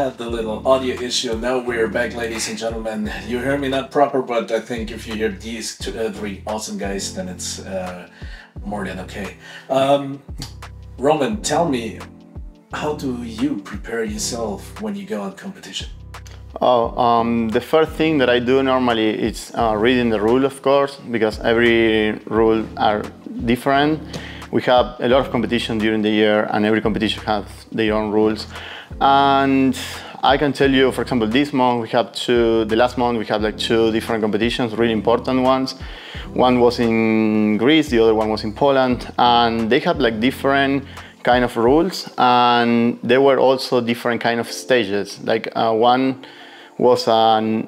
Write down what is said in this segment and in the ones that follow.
had the little audio issue. Now we're back, ladies and gentlemen. You hear me not proper, but I think if you hear these three awesome guys, then it's more than okay. Roman, tell me, how do you prepare yourself when you go on competition? The first thing that I do normally is reading the rule, of course, because every rule are different. We have a lot of competition during the year, and every competition has their own rules. And I can tell you, for example, this month the last month we had like 2 different competitions, really important ones. One was in Greece, the other one was in Poland, and they had like different kind of rules, and there were also different kind of stages. Like one was an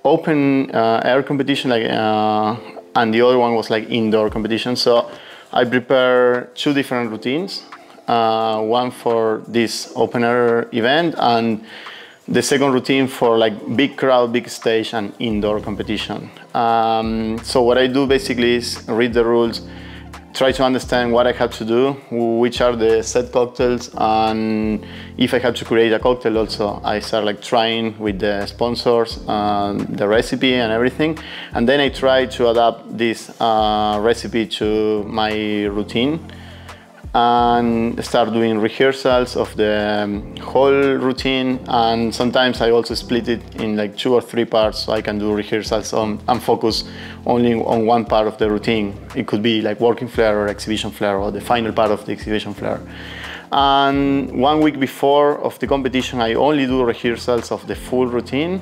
open air competition, and the other one was like indoor competition. So I prepare 2 different routines, one for this open air event, and the second routine for like big crowd, big stage, and indoor competition. So what I do basically is read the rules, try to understand what I have to do, which are the set cocktails, and if I have to create a cocktail also, I start like trying with the sponsors, the recipe and everything, and then I try to adapt this recipe to my routine and start doing rehearsals of the whole routine. And sometimes I also split it in like 2 or 3 parts, so I can do rehearsals and focus only on one part of the routine. It could be like working flare or exhibition flare, or the final part of the exhibition flare. And 1 week before of the competition, I only do rehearsals of the full routine.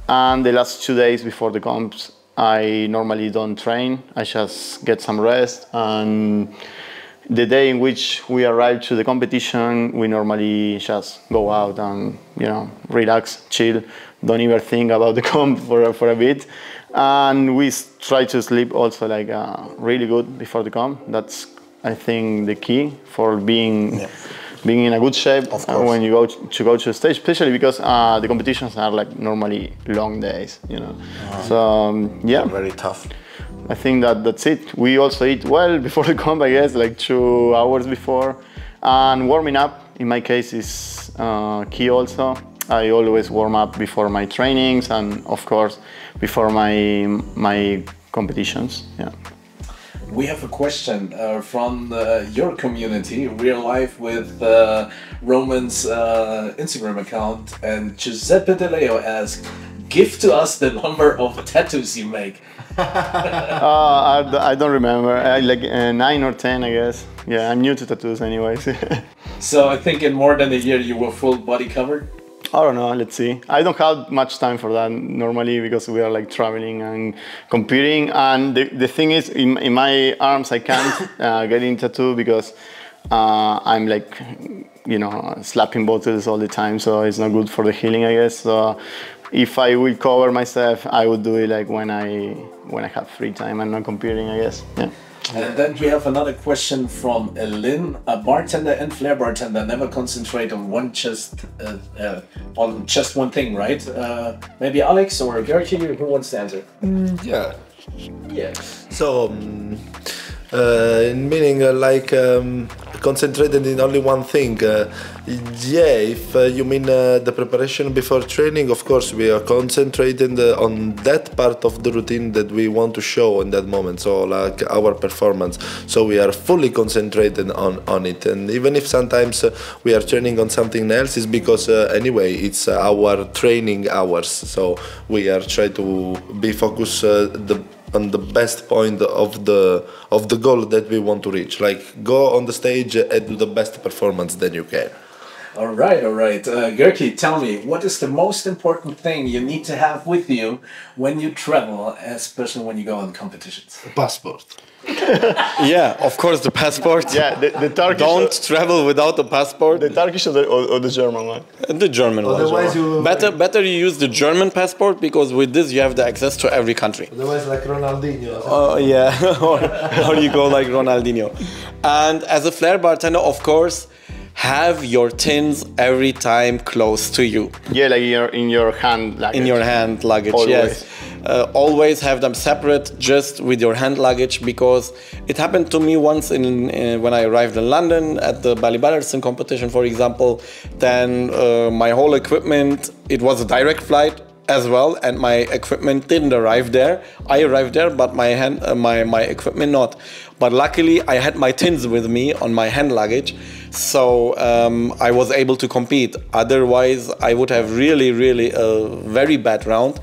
And the last 2 days before the comps, I normally don't train. I just get some rest, and the day in which we arrive to the competition, we normally just go out and, you know, relax, chill, don't even think about the comp for a bit. And we try to sleep also like really good before the comp. That's, I think, the key for being in a good shape when you go to the stage, especially because the competitions are like normally long days, you know. So yeah, very tough. I think that's it. We also eat well before the comp, I guess, like 2 hours before. And warming up, in my case, is key also. I always warm up before my trainings and, of course, before my competitions. Yeah. We have a question from your community. We're live with Roman's Instagram account, and Giuseppe De Leo asked, "Give to us the number of tattoos you make." I don't remember, like 9 or 10, I guess. Yeah, I'm new to tattoos anyways. So I think in more than a year you were full body covered? I don't know, let's see. I don't have much time for that normally because we are like traveling and competing. And the thing is, in my arms I can't get in tattoo because I'm like, you know, slapping bottles all the time, so it's not good for the healing, I guess. So if I will cover myself, I would do it like when I have free time and not competing, I guess. Yeah. And then we have another question from Lynn. A bartender and flair bartender never concentrate on just one thing, right? Maybe Alex or Goerkem, who wants to answer? Yeah. So, meaning concentrated in only one thing. If you mean the preparation before training, of course we are concentrating on that part of the routine that we want to show in that moment, so like our performance. So we are fully concentrated on it, and even if sometimes we are training on something else, it's because anyway it's our training hours, so we are trying to be focused on the best point of the goal that we want to reach. Like, go on the stage and do the best performance that you can. All right. Goerkem, tell me, what is the most important thing you need to have with you when you travel, especially when you go on competitions? Passport. Yeah, of course, the passport. Yeah, the Turkish. Don't travel without a passport. The Turkish or the German one? The German one. Otherwise you better you use the German passport, because with this you have the access to every country. Otherwise, like Ronaldinho. Oh yeah, or you go like Ronaldinho. And as a flair bartender, of course, have your tins every time close to you. Yeah, like in your hand luggage. In your hand luggage, Always. yes. always have them separate just with your hand luggage, because it happened to me once when I arrived in London at the Ballyballerton competition, for example. Then my whole equipment, it was a direct flight as well, and my equipment didn't arrive there. I arrived there, but my equipment not. But luckily I had my tins with me on my hand luggage, so I was able to compete. Otherwise I would have really a very bad round.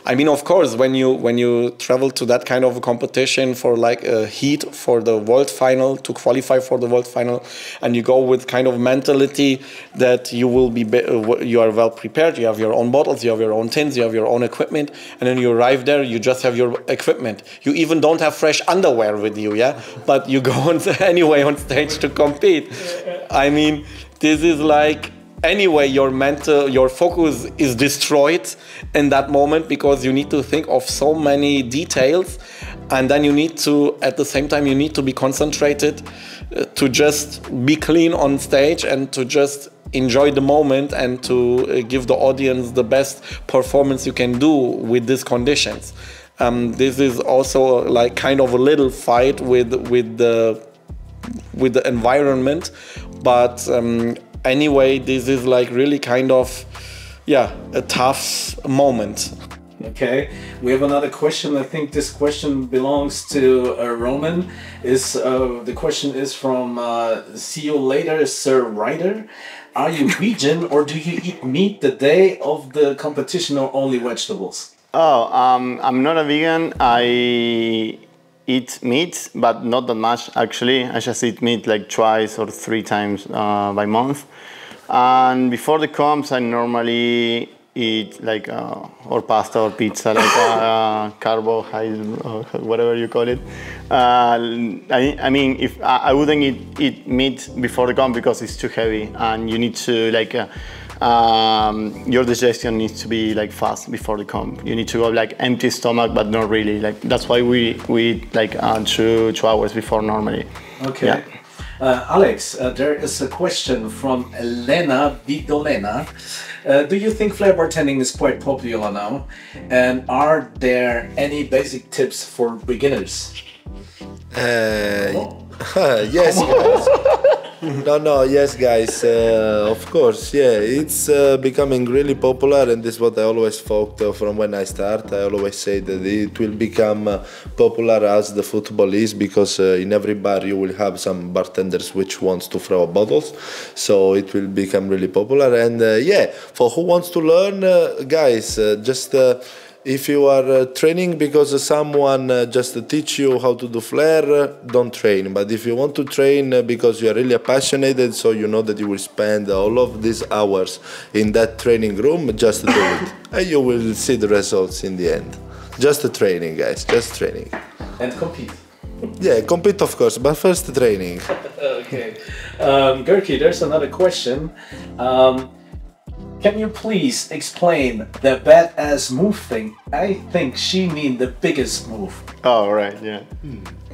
I mean, of course, when you travel to that kind of a competition for like a heat for the world final, to qualify for the world final, and you go with kind of mentality that you will be you are well prepared, you have your own bottles, you have your own tins, you have your own equipment, and then you arrive there, you just have your equipment. You even don't have fresh underwear with you, yeah? But you go on anyway on stage to compete. I mean, this is like, anyway, your focus is destroyed in that moment, because you need to think of so many details, and then you need to, at the same time, you need to be concentrated to just be clean on stage and to just enjoy the moment and to give the audience the best performance you can do with these conditions. This is also like kind of a little fight with the environment, but anyway, this is like really kind of, yeah, a tough moment. Okay, we have another question. I think this question belongs to Roman. The question is from See You Later, Sir Ryder. Are you vegan, or do you eat meat the day of the competition, or only vegetables? Oh, I'm not a vegan. I eat meat, but not that much actually. I just eat meat like twice or 3 times by month. And before the comps, I normally eat like or pasta or pizza, like carbohydrate or whatever you call it. I mean, if I wouldn't eat meat before the comp because it's too heavy, and you need to like your digestion needs to be like fast before the comp. You need to go like empty stomach, but not really. Like that's why we eat like 2 hours before normally. Okay. Yeah. Alex, there is a question from Elena Vidolena. Do you think flair bartending is quite popular now? And are there any basic tips for beginners? Yes, guys. Yes, guys. Of course, yeah. It's becoming really popular, and this is what I always thought from when I start. I always say that it will become popular as the football is, because in every bar you will have some bartenders which wants to throw bottles, so it will become really popular. And yeah, for who wants to learn, guys, just. If you are training because someone just teach you how to do flair, don't train. But if you want to train because you are really passionate, so you know that you will spend all of these hours in that training room, just do it. And you will see the results in the end. Just training, guys, just training. And compete. Yeah, compete of course, but first training. Okay. Goerkem, there's another question. Can you please explain the badass move thing? I think she mean the biggest move. Oh, right, yeah.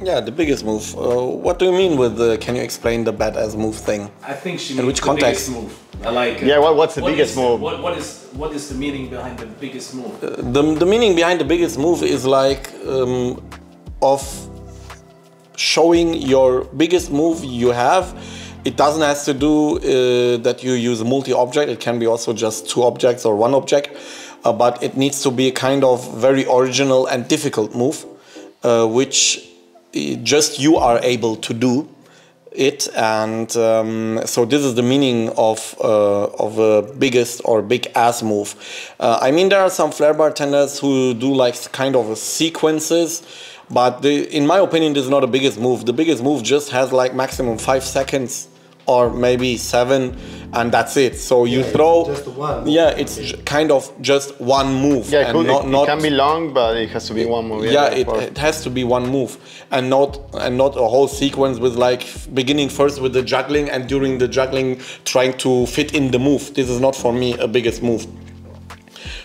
Yeah, the biggest move. What do you mean with the, can you explain the badass move thing? I think she In means which the context? biggest move. I like Yeah, what's the biggest move? What is the meaning behind the biggest move? The meaning behind the biggest move is like of showing your biggest move you have. It doesn't have to do that you use multi-object. It can be also just 2 objects or 1 object, but it needs to be a kind of very original and difficult move, which just you are able to do it. And so this is the meaning of a biggest or big ass move. I mean, there are some flair bartenders who do like kind of sequences, but in my opinion, this is not the biggest move. The biggest move just has like maximum 5 seconds or maybe 7, and that's it. So you throw just one. Yeah, it's kind of just one move. Yeah, and it can be long, but it has to be one move. Yeah, it has to be one move, and not a whole sequence with like beginning first with the juggling and during the juggling trying to fit in the move. This is not for me a biggest move.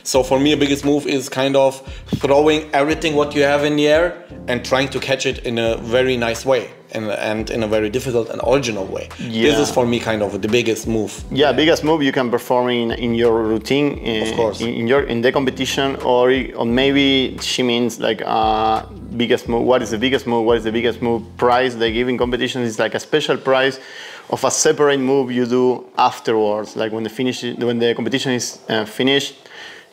So for me, a biggest move is kind of throwing everything what you have in the air and trying to catch it in a very nice way. and in a very difficult and original way. Yeah. This is for me kind of the biggest move. Yeah, biggest move you can perform in your routine, Of course. in the competition, or maybe she means like biggest move. What is the biggest move? What is the biggest move prize they give in competition? Is like a special prize of a separate move you do afterwards, like when the competition is finished.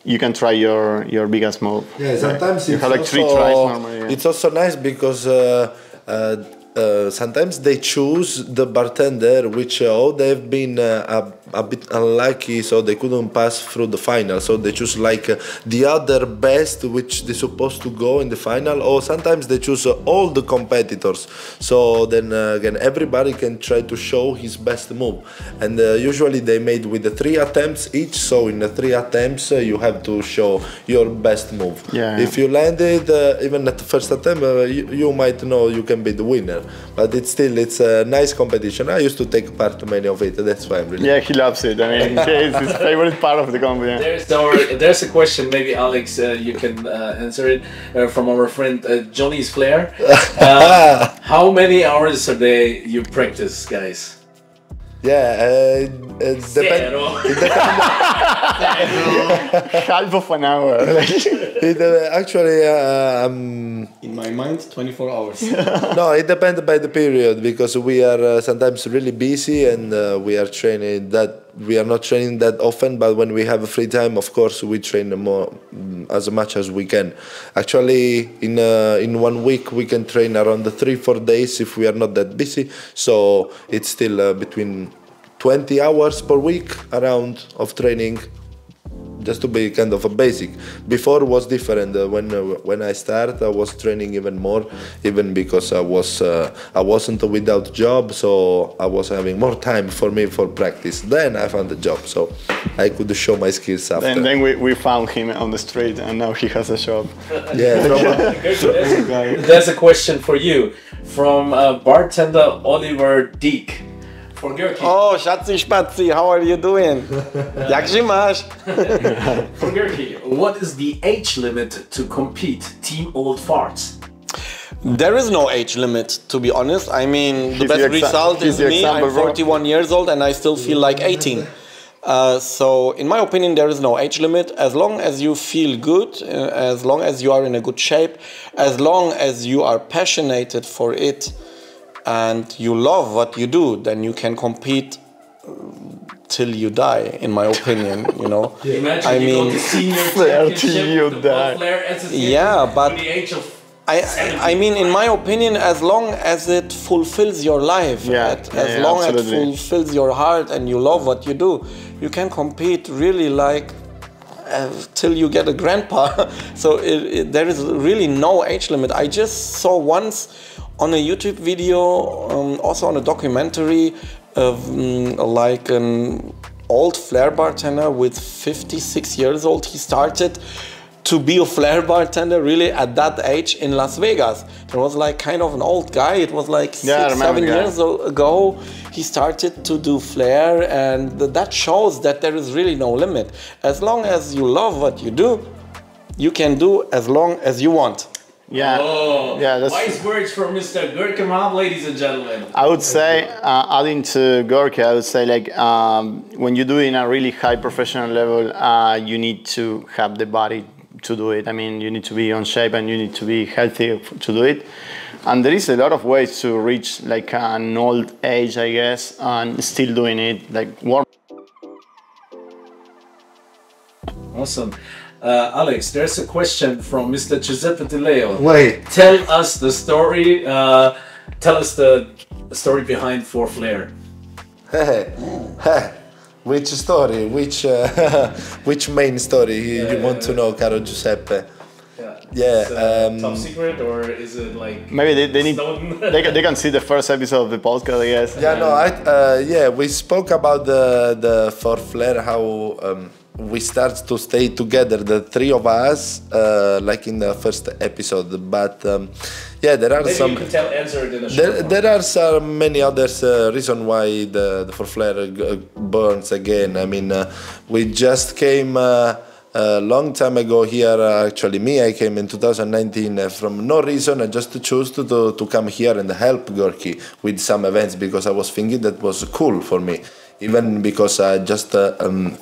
You can try your biggest move. Yeah, sometimes you it's have like 3 tries normally. Yeah. It's also nice because sometimes they choose the bartender which they've been a bit unlucky, so they couldn't pass through the final. So they choose like the other best which they're supposed to go in the final, or sometimes they choose all the competitors. So then again, everybody can try to show his best move. And usually they made with the 3 attempts each. So in the 3 attempts, you have to show your best move. Yeah. If you landed even at the first attempt, you might know you can be the winner. But it's a nice competition. I used to take part in many of it. That's why I'm really. Yeah, he loves it. I mean, it's his favorite part of the competition. There's a question. Maybe Alex, you can answer it from our friend Johnny's Flair. How many hours a day you practice, guys? Yeah, it depends. Half of an hour. Actually, In my mind, 24 hours. no, it depends by the period, because we are sometimes really busy and we are training that. We are not training that often, but when we have a free time, of course, we train more as much as we can. Actually, in 1 week, we can train around 3-4 days if we are not that busy. So it's still between 20 hours per week around of training, just to be kind of a basic. Before it was different. When I started, I was training even more, even because I wasn't without job, so I was having more time for practice. Then I found a job, so I could show my skills after. And then we found him on the street, and now he has a shop. Yeah. There's a question for you from bartender Oliver Deek. For Goerkem. Oh, Schatzi Spatzi, how are you doing? Jak się masz? For Goerkem, what is the age limit to compete Team Old Farts? There is no age limit, to be honest. I mean, the He's best the result is the me. example, I'm bro. 41 years old and I still feel like 18. So, in my opinion, there is no age limit. As long as you feel good, as long as you are in a good shape, as long as you are passionate for it, and you love what you do, then you can compete till you die, in my opinion, you know. Imagine I you mean, go to senior Flair till championship you with the die. Flair association Yeah, but to the age of I mean, in my opinion, as long as it fulfills your life, Yeah, as long as it absolutely. fulfills your heart and you love what you do, you can compete really like till you get a grandpa. So there is really no age limit. I just saw once on a YouTube video, also on a documentary of like an old Flair bartender with 56 years old. He started to be a Flair bartender really at that age in Las Vegas. There was like kind of an old guy. It was like 6-7 years ago. He started to do Flair, and that shows that there is really no limit. As long as you love what you do, you can do as long as you want. Yeah, Oh, yeah, that's wise words from Mr. Goerkem, ladies and gentlemen. I would say, adding to Goerkem, I would say like when you do it in a really high professional level, you need to have the body to do it. I mean, you need to be on shape and you need to be healthy to do it. And there is a lot of ways to reach like an old age, I guess, and still doing it, like warm. Awesome. Alex, there's a question from Mr. Giuseppe Di Leo. Wait. Tell us the story. Tell us the story behind For Flair. Which story? Which main story you want to know, caro Giuseppe? Yeah. Top secret, or is it like Maybe they need Snowden? they can see the first episode of the podcast, I guess. Yeah, no, we spoke about the For Flair, how we start to stay together, the three of us, like in the first episode. But yeah, there are Maybe some. you can answer it in a short There are some many others reason why the For Flair burns again. I mean, we just came A long time ago here, actually I came in 2019 from no reason. I just chose to come here and help Goerkem with some events because I was thinking that was cool for me. Even because I just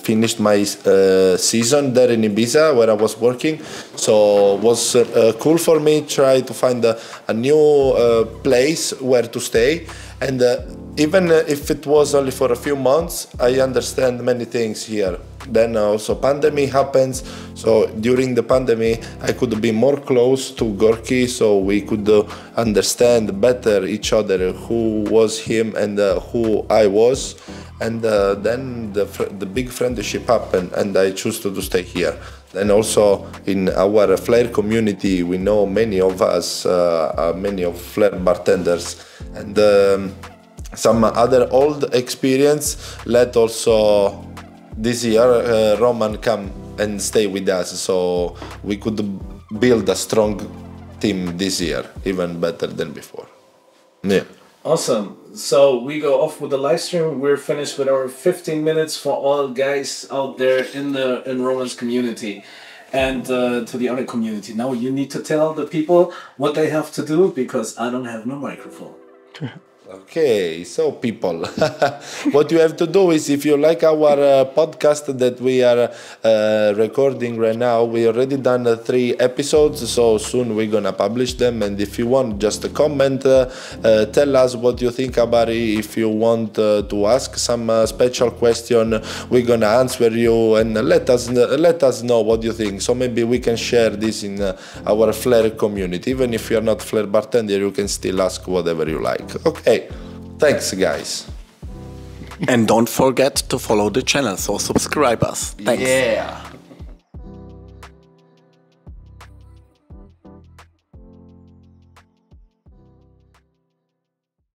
finished my season there in Ibiza where I was working, so it was cool for me try to find a new place where to stay, and even if it was only for a few months, I understand many things here. Then also pandemic happens, so during the pandemic I could be more close to Goerkem, so we could understand better each other, who was him and who I was. And then the big friendship happened, and I choose to stay here. Then also in our Flair community, we know many of us, many of Flair bartenders, and some other old experience let also this year Roman come and stay with us, so we could build a strong team this year, even better than before. Yeah. Awesome. So we go off with the live stream. We're finished with our 15 minutes for all guys out there in Roman's community and to the other community. Now you need to tell the people what they have to do because I don't have no microphone. Okay, so people, what you have to do is, if you like our podcast that we are recording right now, we already done 3 episodes, so soon we're gonna publish them. And if you want, just comment, tell us what you think about it. If you want to ask some special question, we're gonna answer you, and let us know what you think. So maybe we can share this in our Flair community. Even if you're not Flair bartender, you can still ask whatever you like. Okay. Thanks, guys. And don't forget to follow the channel, so subscribe us. Thanks. Yeah.